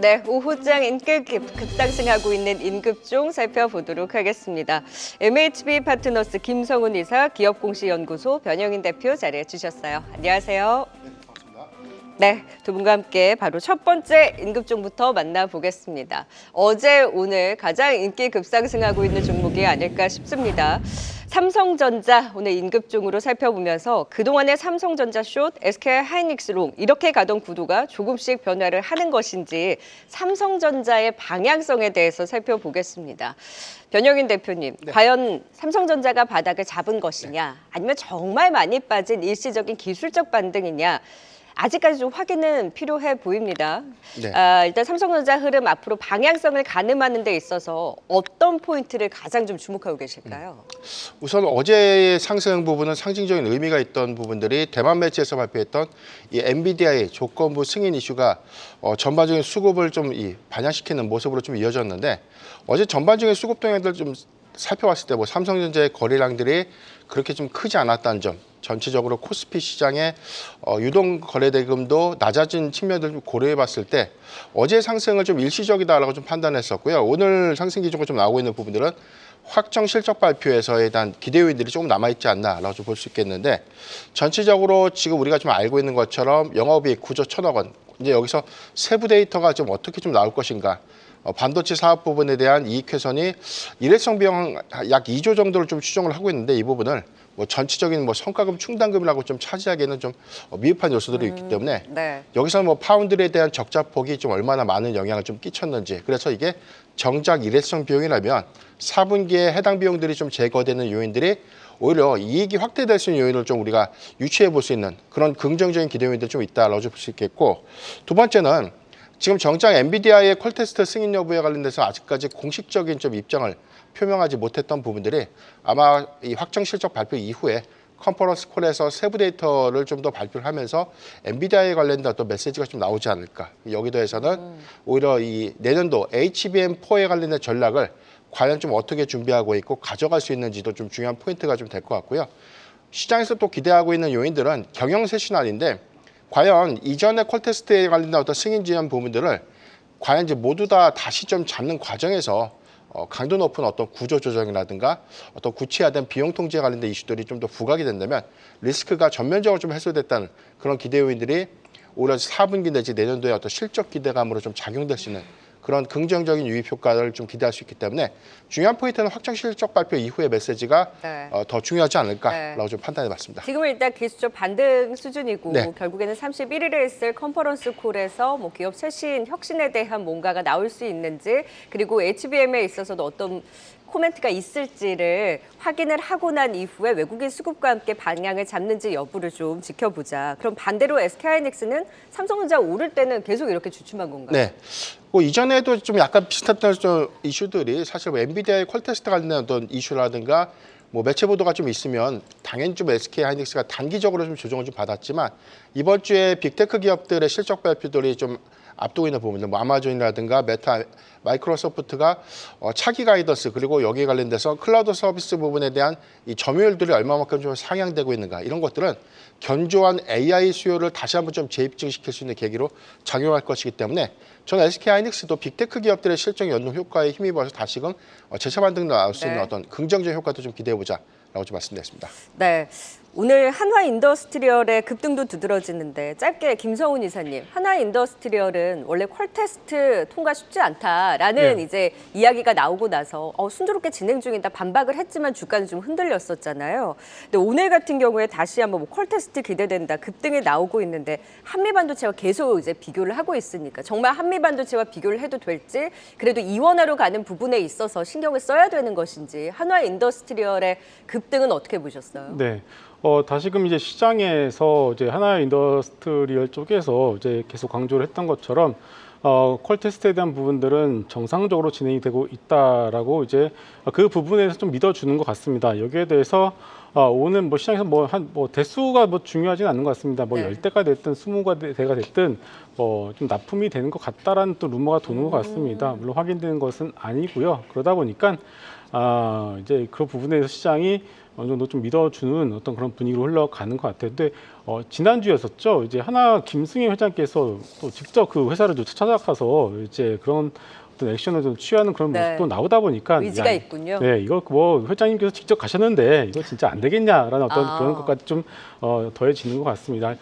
네, 오후장 인기 급상승하고 있는 인급종 살펴보도록 하겠습니다. MHB 파트너스 김성훈 이사, 기업공시연구소 변영인 대표 자리해 주셨어요. 안녕하세요. 네, 두 분과 함께 바로 첫 번째 인급종부터 만나보겠습니다. 어제, 오늘 가장 인기 급상승하고 있는 종목이 아닐까 싶습니다. 삼성전자 오늘 인급종으로 살펴보면서 그동안의 삼성전자 숏, SK하이닉스 롱 이렇게 가던 구도가 조금씩 변화를 하는 것인지 삼성전자의 방향성에 대해서 살펴보겠습니다. 변영인 대표님, 네. 과연 삼성전자가 바닥을 잡은 것이냐 아니면 정말 많이 빠진 일시적인 기술적 반등이냐 아직까지 좀 확인은 필요해 보입니다. 네. 일단 삼성전자 흐름 앞으로 방향성을 가늠하는 데 있어서 어떤 포인트를 가장 좀 주목하고 계실까요? 우선 어제의 상승 부분은 상징적인 의미가 있던 부분들이 대만 매체에서 발표했던 이 엔비디아의 조건부 승인 이슈가 전반적인 수급을 좀 반영시키는 모습으로 좀 이어졌는데 어제 전반적인 수급 동향들 좀 살펴봤을 때 삼성전자의 거래량들이 그렇게 좀 크지 않았다는 점, 전체적으로 코스피 시장의 유동 거래 대금도 낮아진 측면들 좀 고려해봤을 때 어제 상승을 좀 일시적이다라고 좀 판단했었고요. 오늘 상승 기조가 좀 나오고 있는 부분들은 확정 실적 발표에서에 대한 기대 요인들이 조금 남아있지 않나라고 좀 볼 수 있겠는데 전체적으로 지금 우리가 좀 알고 있는 것처럼 영업이익 9조 1천억 원, 이제 여기서 세부 데이터가 좀 어떻게 좀 나올 것인가. 반도체 사업 부분에 대한 이익 훼손이 일회성 비용 약 2조 정도를 좀 추정을 하고 있는데 이 부분을 전체적인 성과금 충당금이라고 좀 차지하기에는 좀 미흡한 요소들이 있기 때문에 네. 여기서 파운드에 대한 적자 폭이 좀 얼마나 많은 영향을 좀 끼쳤는지, 그래서 이게 정작 일회성 비용이라면 4분기에 해당 비용들이 좀 제거되는 요인들이 오히려 이익이 확대될 수 있는 요인을 좀 우리가 유추해 볼 수 있는 그런 긍정적인 기대 요인들이 좀 있다라고 볼 수 있겠고, 두 번째는 지금 정작 엔비디아의 퀄테스트 승인 여부에 관련돼서 아직까지 공식적인 좀 입장을 표명하지 못했던 부분들이 아마 이 확정 실적 발표 이후에 컨퍼런스 콜에서 세부 데이터를 좀 더 발표를 하면서 엔비디아에 관련된 어떤 메시지가 좀 나오지 않을까. 여기 더해서는 오히려 이 내년도 HBM4에 관련된 전략을 과연 좀 어떻게 준비하고 있고 가져갈 수 있는지도 좀 중요한 포인트가 좀 될 것 같고요. 시장에서 또 기대하고 있는 요인들은 경영세 신환인데 과연 이전의 퀄테스트에 관련된 어떤 승인 지연 부분들을 과연 이제 모두 다 다시 좀 잡는 과정에서 강도 높은 어떤 구조 조정이라든가 어떤 구체화된 비용 통제에 관련된 이슈들이 좀 더 부각이 된다면 리스크가 전면적으로 좀 해소됐다는 그런 기대 요인들이 오히려 4분기 내지 내년도에 어떤 실적 기대감으로 좀 작용될 수 있는 그런 긍정적인 유입 효과를 좀 기대할 수 있기 때문에 중요한 포인트는 확정 실적 발표 이후의 메시지가 네. 더 중요하지 않을까라고 좀 판단해봤습니다. 지금은 일단 기술적 반등 수준이고 네. 결국에는 31일에 있을 컨퍼런스 콜에서 기업 쇄신, 혁신에 대한 뭔가가 나올 수 있는지 그리고 HBM에 있어서도 어떤 코멘트가 있을지를 확인을 하고 난 이후에 외국인 수급과 함께 방향을 잡는지 여부를 좀 지켜보자. 그럼 반대로 SK하이닉스는 삼성전자 오를 때는 계속 이렇게 주춤한 건가요? 네. 이전에도 좀 약간 비슷했던 이슈들이 사실 엔비디아의 퀄테스트 관련된 어떤 이슈라든가 매체 보도가 좀 있으면 당연히 좀 SK하이닉스가 단기적으로 좀 조정을 좀 받았지만 이번 주에 빅테크 기업들의 실적 발표들이 좀 앞두고 있는 부분들, 아마존이라든가 메타, 마이크로소프트가 차기 가이던스 그리고 여기에 관련돼서 클라우드 서비스 부분에 대한 이 점유율들이 얼마만큼 좀 상향되고 있는가 이런 것들은 견조한 AI 수요를 다시 한번 좀 재입증시킬 수 있는 계기로 작용할 것이기 때문에 저는 SK하이닉스도 빅테크 기업들의 실적 연동 효과에 힘입어서 다시금 재차 반등 나올 수 있는 어떤 긍정적 효과도 좀 기대해보자라고 좀 말씀드렸습니다. 네. 오늘 한화인더스트리얼의 급등도 두드러지는데 짧게 김성훈 이사님, 한화인더스트리얼은 원래 퀄테스트 통과 쉽지 않다라는 이제 이야기가 나오고 나서 순조롭게 진행 중이다 반박을 했지만 주가는 좀 흔들렸었잖아요. 근데 오늘 같은 경우에 다시 한번 퀄테스트 기대된다 급등이 나오고 있는데 한미반도체와 계속 이제 비교를 하고 있으니까 정말 한미반도체와 비교를 해도 될지 그래도 이원화로 가는 부분에 있어서 신경을 써야 되는 것인지 한화인더스트리얼의 급등은 어떻게 보셨어요? 네. 다시금 이제 시장에서 이제 하나인더스트리얼 쪽에서 이제 계속 강조를 했던 것처럼 퀄테스트에 대한 부분들은 정상적으로 진행이 되고 있다라고 이제 그 부분에서 좀 믿어주는 것 같습니다. 여기에 대해서 오늘 뭐 시장에서 뭐 대수가 뭐 중요하지는 않는 것 같습니다. 뭐 네. 10대가 됐든 20대가 됐든 좀 납품이 되는 것 같다라는 또 루머가 도는 것 같습니다. 물론 확인되는 것은 아니고요. 그러다 보니까 이제 그 부분에 대해서 시장이 어느 정도 좀 믿어주는 어떤 그런 분위기로 흘러가는 것 같아요. 근데 지난주였었죠. 이제 하나 김승희 회장께서 또 직접 그 회사를 좀 찾아가서 이제 그런 어떤 액션을 좀 취하는 그런 네. 모습도 나오다 보니까 의지가 있군요. 네, 이거 뭐 회장님께서 직접 가셨는데 이거 진짜 안 되겠냐라는 어떤 아. 그런 것까지 좀 더해지는 것 같습니다.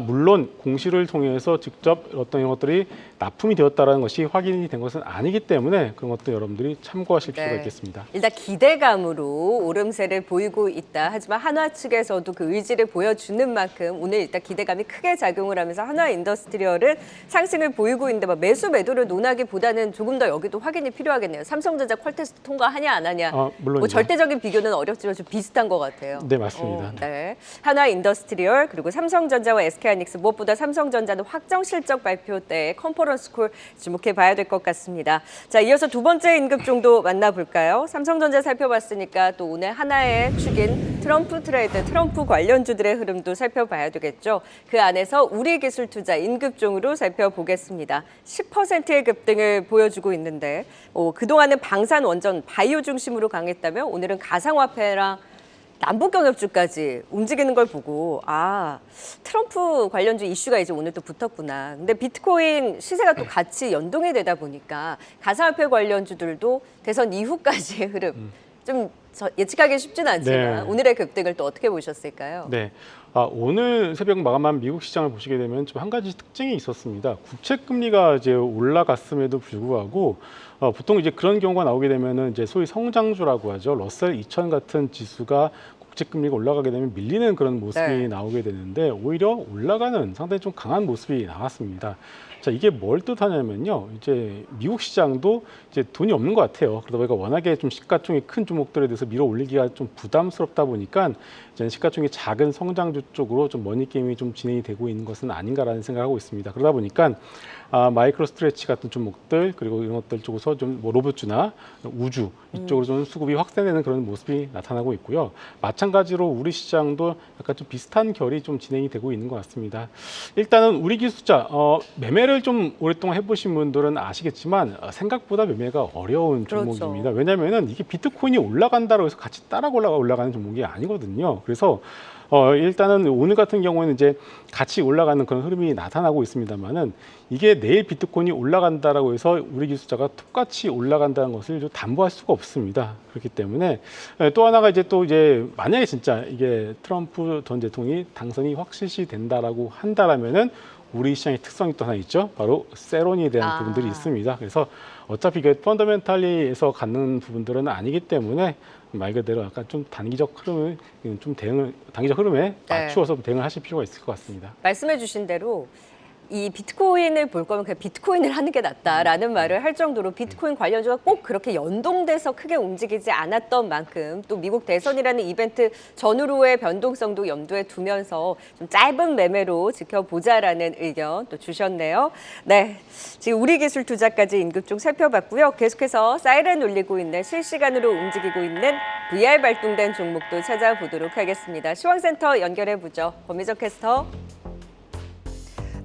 물론 공시를 통해서 직접 어떤 이런 것들이 납품이 되었다라는 것이 확인이 된 것은 아니기 때문에 그런 것도 여러분들이 참고하실 필요가 있겠습니다. 일단 기대감으로 오름세를 보이고 있다. 하지만 한화 측에서도 그 의지를 보여주는 만큼 오늘 일단 기대감이 크게 작용을 하면서 한화 인더스트리얼은 상승을 보이고 있는데 막 매수 매도를 논하기보다는 조금 더 여기도 확인이 필요하겠네요. 삼성전자 퀄테스트 통과하냐 안 하냐. 물론 뭐 절대적인 비교는 어렵지만 좀 비슷한 것 같아요. 네, 맞습니다. 네. 한화 인더스트리얼 그리고 삼성전자와 SK하이닉스 무엇보다 삼성전자는 확정 실적 발표 때 컨퍼런스 콜 주목해 봐야 될 것 같습니다. 자, 이어서 두 번째 임급종도 만나볼까요? 삼성전자 살펴봤으니까 또 오늘 하나의 축인 트럼프 트레이드, 트럼프 관련주들의 흐름도 살펴봐야 되겠죠. 그 안에서 우리기술투자 임급종으로 살펴보겠습니다. 10%의 급등을 보여주고 있는데 그동안은 방산, 원전, 바이오 중심으로 강했다면 오늘은 가상화폐랑 남북경협주까지 움직이는 걸 보고 트럼프 관련주 이슈가 이제 오늘 또 붙었구나. 근데 비트코인 시세가 또 같이 연동이 되다 보니까 가상화폐 관련주들도 대선 이후까지의 흐름 좀 예측하기 쉽지는 않지만 네. 오늘의 급등을 또 어떻게 보셨을까요? 네. 오늘 새벽 마감한 미국 시장을 보시게 되면 좀 한 가지 특징이 있었습니다. 국채 금리가 이제 올라갔음에도 불구하고 보통 이제 그런 경우가 나오게 되면은 이제 소위 성장주라고 하죠. 러셀 2000 같은 지수가 국채 금리가 올라가게 되면 밀리는 그런 모습이 네. 나오게 되는데 오히려 올라가는 상당히 좀 강한 모습이 나왔습니다. 자, 이게 뭘 뜻하냐면요. 이제 미국 시장도 이제 돈이 없는 것 같아요. 그러다 보니까 워낙에 좀 시가총액 큰 종목들에 대해서 밀어 올리기가 좀 부담스럽다 보니까 이제 시가총액 작은 성장주 쪽으로 좀 머니 게임이 좀 진행이 되고 있는 것은 아닌가라는 생각하고 있습니다. 그러다 보니까 마이크로 스트레치 같은 종목들 그리고 이런 것들 쪽에서 좀 뭐 로봇주나 우주 이쪽으로 좀 수급이 확대되는 그런 모습이 나타나고 있고요. 마찬가지로 우리 시장도 약간 좀 비슷한 결이 좀 진행이 되고 있는 것 같습니다. 일단은 우리 기술자 매매를 좀 오랫동안 해보신 분들은 아시겠지만 생각보다 매매가 어려운 그렇죠. 종목입니다. 왜냐하면은 이게 비트코인이 올라간다고 해서 같이 따라 올라가는 종목이 아니거든요. 그래서 일단은 오늘 같은 경우에는 이제 같이 올라가는 그런 흐름이 나타나고 있습니다만은 이게 내일 비트코인이 올라간다라고 해서 우리 기술자가 똑같이 올라간다는 것을 좀 담보할 수가 없습니다. 그렇기 때문에 또 하나가 이제 만약에 진짜 이게 트럼프 전 대통령이 당선이 확실시 된다라고 한다라면은 우리 시장의 특성이 또 하나 있죠. 바로 세론에 대한 부분들이 있습니다. 그래서 어차피 이게 펀더멘탈리에서 갖는 부분들은 아니기 때문에 말 그대로 약간 좀 단기적 흐름에 맞추어서 대응을 하실 필요가 있을 것 같습니다. 말씀해 주신 대로 이 비트코인을 볼 거면 그냥 비트코인을 하는 게 낫다라는 말을 할 정도로 비트코인 관련주가 꼭 그렇게 연동돼서 크게 움직이지 않았던 만큼 또 미국 대선이라는 이벤트 전후로의 변동성도 염두에 두면서 좀 짧은 매매로 지켜보자라는 의견 또 주셨네요. 네, 지금 우리기술투자까지 임급종 살펴봤고요. 계속해서 사이렌 울리고 있는 실시간으로 움직이고 있는 VR 발동된 종목도 찾아보도록 하겠습니다. 시황센터 연결해보죠. 권미정 캐스터.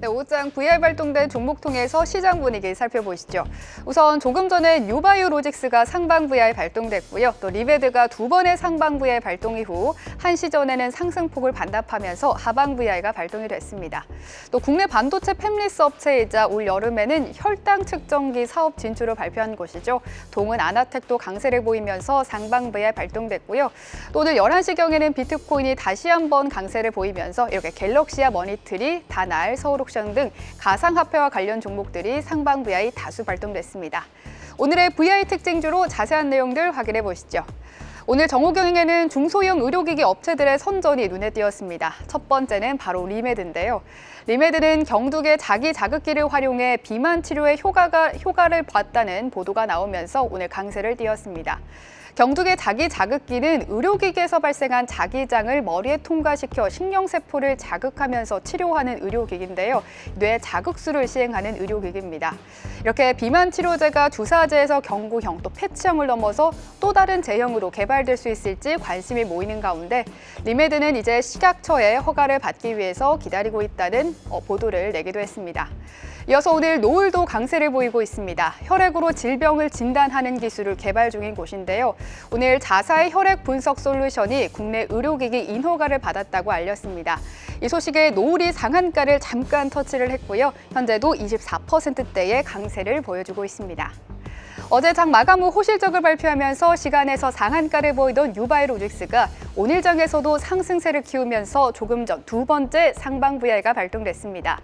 네, 오후장 VR 발동된 종목 통해서 시장 분위기 살펴보시죠. 우선 조금 전에 뉴바이오로직스가 상방 VR 발동됐고요. 또 리베드가 두 번의 상방 VR 발동 이후 1시 전에는 상승폭을 반납하면서 하방 VR가 발동이 됐습니다. 또 국내 반도체 팹리스 업체이자 올 여름에는 혈당 측정기 사업 진출을 발표한 곳이죠. 동은 아나텍도 강세를 보이면서 상방 VR 발동됐고요. 또 오늘 11시경에는 비트코인이 다시 한번 강세를 보이면서 이렇게 갤럭시와 머니트리, 다날, 서울옥션 등 가상화폐와 관련 종목들이 상방 VI 다수 발동됐습니다. 오늘의 VI 특징주로 자세한 내용들 확인해 보시죠. 오늘 정오경에는 중소형 의료기기 업체들의 선전이 눈에 띄었습니다. 첫 번째는 바로 리메드인데요. 리메드는 경두계 자기 자극기를 활용해 비만 치료에 효과를 봤다는 보도가 나오면서 오늘 강세를 띄었습니다. 경두계 자기 자극기는 의료기기에서 발생한 자기장을 머리에 통과시켜 신경세포를 자극하면서 치료하는 의료기기인데요. 뇌 자극술을 시행하는 의료기기입니다. 이렇게 비만 치료제가 주사제에서 경구형 또 패치형을 넘어서 또 다른 제형으로 개발될 수 있을지 관심이 모이는 가운데 리메드는 이제 식약처의 허가를 받기 위해서 기다리고 있다는 보도를 내기도 했습니다. 이어서 오늘 노을도 강세를 보이고 있습니다. 혈액으로 질병을 진단하는 기술을 개발 중인 곳인데요. 오늘 자사의 혈액 분석 솔루션이 국내 의료기기 인허가를 받았다고 알렸습니다. 이 소식에 노을이 상한가를 잠깐 터치를 했고요. 현재도 24%대의 강세를 보여주고 있습니다. 어제 장 마감 후 호실적을 발표하면서 시간에서 상한가를 보이던 유바이로직스가 오늘 장에서도 상승세를 키우면서 조금 전 두 번째 상방 VR가 발동됐습니다.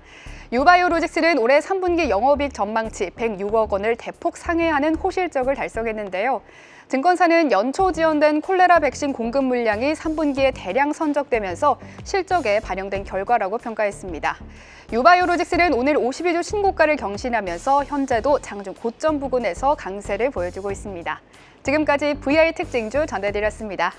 유바이오로직스는 올해 3분기 영업이익 전망치 106억 원을 대폭 상회하는 호실적을 달성했는데요. 증권사는 연초 지연된 콜레라 백신 공급 물량이 3분기에 대량 선적되면서 실적에 반영된 결과라고 평가했습니다. 유바이오로직스는 오늘 52주 신고가를 경신하면서 현재도 장중 고점 부근에서 강세를 보여주고 있습니다. 지금까지 VR 특징주 전해드렸습니다.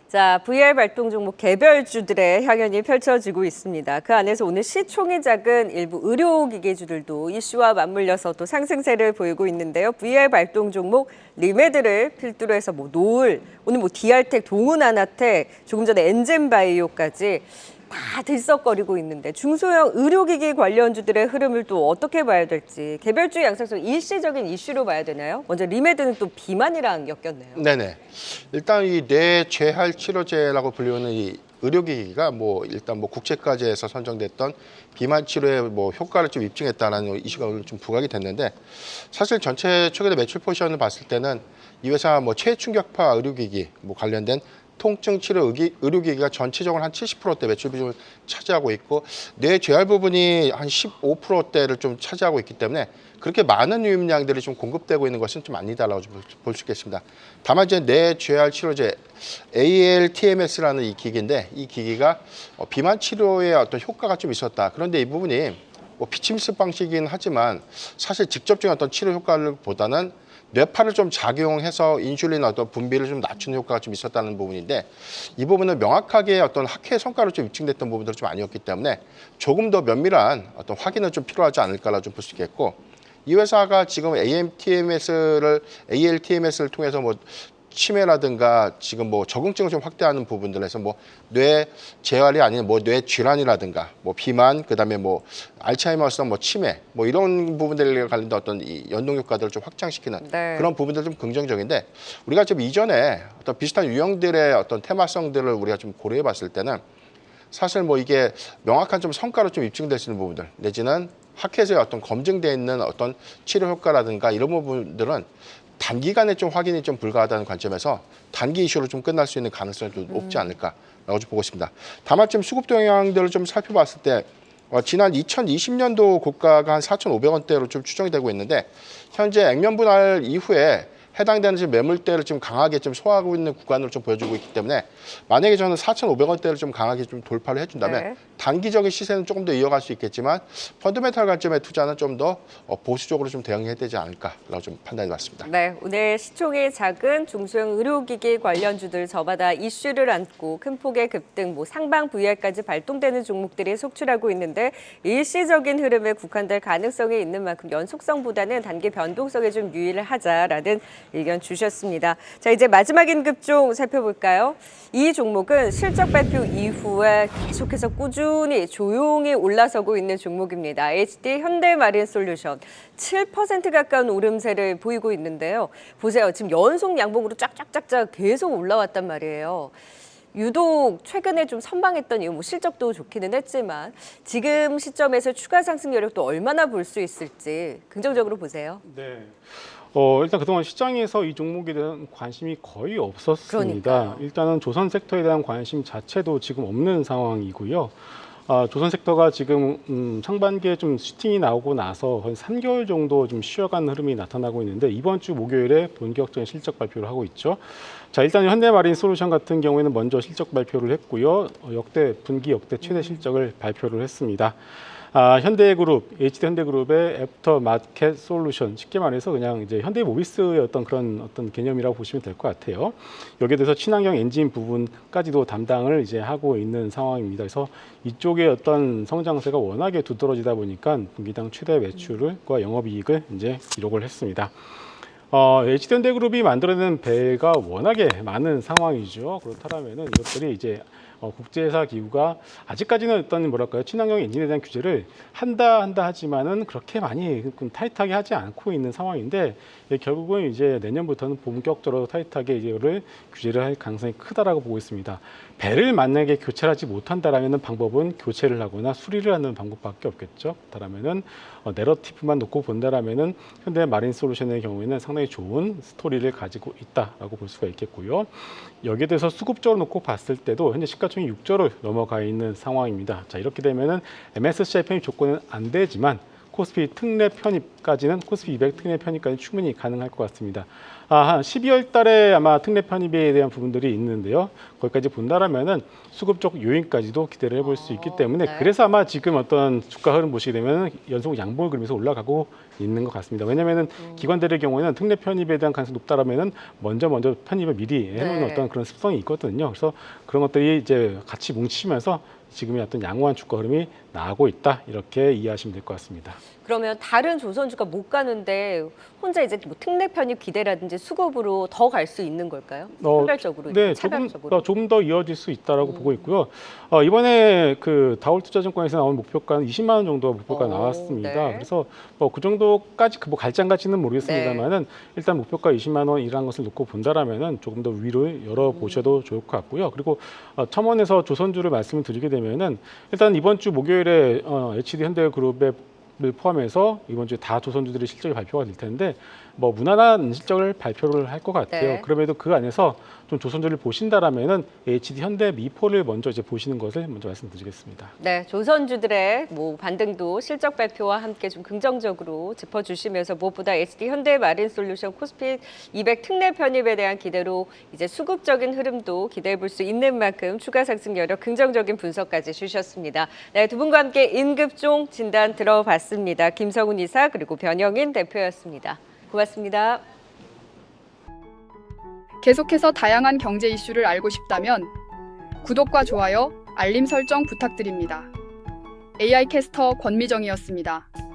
자, VR 발동 종목 개별주들의 향연이 펼쳐지고 있습니다. 그 안에서 오늘 시총이 작은 일부 의료기계주들도 이슈와 맞물려서 또 상승세를 보이고 있는데요. VR 발동 종목 리메드를 필두로 해서 노을, 오늘 DR텍, 동훈아나텍, 조금 전에 엔젠바이오까지 다 들썩거리고 있는데 중소형 의료기기 관련주들의 흐름을 또 어떻게 봐야 될지 개별주 양상성 일시적인 이슈로 봐야 되나요? 먼저 리메드는 또 비만이랑 엮였네요. 네네. 일단 이 뇌재활 치료제라고 불리는 이 의료기기가 일단 국제과제에서 선정됐던 비만 치료에 효과를 좀 입증했다라는 이슈가 오늘 좀 부각이 됐는데 사실 전체 최근에 매출 포지션을 봤을 때는 이 회사 최충격파 의료기기 관련된 통증 치료 의료기기가 전체적으로 한 70%대 매출 비중을 차지하고 있고 뇌재활 부분이 한 15%대를 좀 차지하고 있기 때문에 그렇게 많은 유입량들이 좀 공급되고 있는 것은 좀 아니다라고 볼 수 있겠습니다. 다만 이제 뇌재활 치료제 ALTMS라는 이 기기인데 이 기기가 비만 치료에 어떤 효과가 좀 있었다. 그런데 이 부분이 피침습 방식이긴 하지만 사실 직접적인 어떤 치료 효과를 보다는 뇌파를 좀 작용해서 인슐린 어떤 분비를 좀 낮추는 효과가 좀 있었다는 부분인데 이 부분은 명확하게 어떤 학회 성과로 좀 입증됐던 부분들은 좀 아니었기 때문에 조금 더 면밀한 어떤 확인은 좀 필요하지 않을까라 좀 볼 수 있겠고 이 회사가 지금 ALTMS를 통해서 치매라든가 지금 적응증을 좀 확대하는 부분들에서 뇌 재활이 아닌 뇌 질환이라든가 비만 그다음에 알츠하이머스나 치매 이런 부분들에 관련된 어떤 이 연동 효과들을 좀 확장시키는 그런 부분들 좀 긍정적인데 우리가 좀 이전에 어떤 비슷한 유형들의 어떤 테마성들을 우리가 좀 고려해 봤을 때는 사실 이게 명확한 좀 성과로 좀 입증될 수 있는 부분들 내지는 학회에서 어떤 검증되어 있는 어떤 치료 효과라든가 이런 부분들은 단기간에 좀 확인이 좀 불가하다는 관점에서 단기 이슈로 좀 끝날 수 있는 가능성이 좀 높지 않을까라고 좀 보고 있습니다. 다만 지금 수급 동향들을 좀 살펴봤을 때 지난 2020년도 고가가 한 4,500원대로 좀 추정이 되고 있는데 현재 액면 분할 이후에 해당되는 지금 매물대를 좀 강하게 좀 소화하고 있는 구간으로 좀 보여주고 있기 때문에 만약에 저는 4,500원대를 좀 강하게 좀 돌파를 해준다면 단기적인 시세는 조금 더 이어갈 수 있겠지만 펀더멘탈 관점의 투자는 좀 더 보수적으로 좀 대응해야 되지 않을까라고 좀 판단해봤습니다. 네, 오늘 시총이 작은 중소형 의료기기 관련주들 저마다 이슈를 안고 큰 폭의 급등, 상방 VR까지 발동되는 종목들이 속출하고 있는데 일시적인 흐름에 국한될 가능성이 있는 만큼 연속성보다는 단기 변동성에 좀 유의를 하자라는 의견 주셨습니다. 자, 이제 마지막 인급종 살펴볼까요? 이 종목은 실적 발표 이후에 계속해서 꾸준히 조용히 올라서고 있는 종목입니다. HD 현대마린솔루션 7% 가까운 오름세를 보이고 있는데요. 보세요. 지금 연속 양봉으로 쫙쫙쫙쫙 계속 올라왔단 말이에요. 유독 최근에 좀 선방했던 이유, 실적도 좋기는 했지만 지금 시점에서 추가 상승 여력도 얼마나 볼 수 있을지 긍정적으로 보세요. 네. 일단 그동안 시장에서 이 종목에 대한 관심이 거의 없었습니다. 그러니까요. 일단은 조선 섹터에 대한 관심 자체도 지금 없는 상황이고요. 조선 섹터가 지금 상반기에 좀 슈팅이 나오고 나서 한 3개월 정도 좀 쉬어가는 흐름이 나타나고 있는데 이번 주 목요일에 본격적인 실적 발표를 하고 있죠. 자, 일단 현대마린솔루션 같은 경우에는 먼저 실적 발표를 했고요. 분기 역대 최대 실적을 발표를 했습니다. 현대그룹, HD 현대그룹의 애프터 마켓 솔루션, 쉽게 말해서 그냥 이제 현대모비스의 어떤 개념이라고 보시면 될 것 같아요. 여기에 대해서 친환경 엔진 부분까지도 담당을 이제 하고 있는 상황입니다. 그래서 이쪽의 어떤 성장세가 워낙에 두드러지다 보니까 분기당 최대 매출과 영업이익을 이제 기록을 했습니다. HD현대그룹이 만들어낸 배가 워낙에 많은 상황이죠. 그렇다면은 이것들이 이제 국제회사 기구가 아직까지는 어떤 뭐랄까요 친환경 엔진에 대한 규제를 한다 하지만은 그렇게 많이 타이트하게 하지 않고 있는 상황인데 결국은 이제 내년부터는 본격적으로 타이트하게 이거를 규제를 할 가능성이 크다라고 보고 있습니다. 배를 만약에 교체를 하지 못한다라면은 방법은 교체를 하거나 수리를 하는 방법밖에 없겠죠. 그렇다면은 내러티브만 놓고 본다라면은 현대 마린 솔루션의 경우에는 상당히 좋은 스토리를 가지고 있다라고 볼 수가 있겠고요. 여기에 대해서 수급적으로 놓고 봤을 때도 현재 시가총액 6조를 넘어가 있는 상황입니다. 자, 이렇게 되면은 MSCI 편입 조건은 안 되지만 코스피 특례 편입까지는 코스피 200 특례 편입까지 충분히 가능할 것 같습니다. 한 12월 달에 아마 특례 편입에 대한 부분들이 있는데요. 거기까지 본다라면은 수급적 요인까지도 기대를 해볼 수 있기 때문에 네. 그래서 아마 지금 어떤 주가 흐름 보시게 되면 연속 양봉을 그리면서 올라가고 있는 것 같습니다. 왜냐하면은 기관들의 경우에는 특례 편입에 대한 가능성이 높다라면은 먼저 편입을 미리 해놓는 네. 어떤 그런 습성이 있거든요. 그래서 그런 것들이 이제 같이 뭉치면서 지금의 어떤 양호한 주가 흐름이 나오고 있다 이렇게 이해하시면 될 것 같습니다. 그러면 다른 조선주가 못 가는데 혼자 이제 뭐 특례 편입 기대라든지 수급으로 더 갈 수 있는 걸까요? 차별적으로, 네, 차별적으로. 조금 더 이어질 수 있다라고 보고 있고요. 이번에 그 다올투자증권에서 나온 목표가는 20만 원 정도 목표가 나왔습니다. 네. 그래서 그 정도까지 뭐 갈지 안 갈지는 모르겠습니다만은 일단 목표가 20만 원이라는 것을 놓고 본다라면은 조금 더 위로 열어 보셔도 좋을 것 같고요. 그리고 첨언에서 조선주를 말씀을 드리게 되면은 일단 이번 주 목요일에 HD 현대그룹의 를 포함해서 이번 주에 다 조선주들의 실적이 발표가 될 텐데 뭐 무난한 실적을 발표를 할 것 같아요. 네. 그럼에도 그 안에서 좀 조선주를 보신다라면은 HD 현대 미포를 먼저 이제 보시는 것을 먼저 말씀드리겠습니다. 네, 조선주들의 뭐 반등도 실적 발표와 함께 좀 긍정적으로 짚어주시면서 무엇보다 HD 현대 마린 솔루션 코스피 200 특례 편입에 대한 기대로 이제 수급적인 흐름도 기대해 볼 수 있는 만큼 추가 상승 여력 긍정적인 분석까지 주셨습니다. 네, 두 분과 함께 인급종 진단 들어봤습니다. 김성훈 이사 그리고 변영인 대표였습니다. 고맙습니다. 계속해서 다양한 경제 이슈를 알고 싶다면 구독과 좋아요, 알림 설정 부탁드립니다. AI 캐스터 권미정이었습니다.